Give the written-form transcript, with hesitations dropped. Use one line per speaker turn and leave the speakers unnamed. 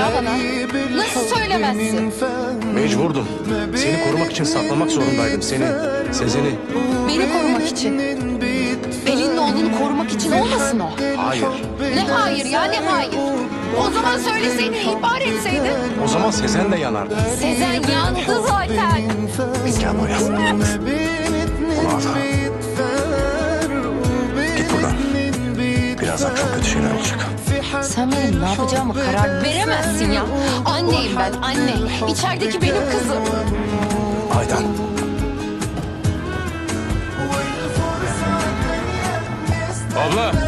ya bana? Nasıl söylemezsin?
Mecburdum. Seni korumak için saklamak zorundaydım seni. Sezen'i.
Beni korumak için. Pelin'in oğlunu korumak için olmasın o?
Hayır.
Ne hayır ya, ne hayır? O zaman söyleseydin, ihbar etseydin.
O zaman Sezen de yanardı.
Sezen yandı zaten.
Gel buraya. Onu al. Git buradan. Birazdan çok kötü şeyler olacak.
Sen benim ne yapacağımı karar veremezsin ya. Anneyim ben, anne. İçerideki benim kızım.
Aydan. Abla.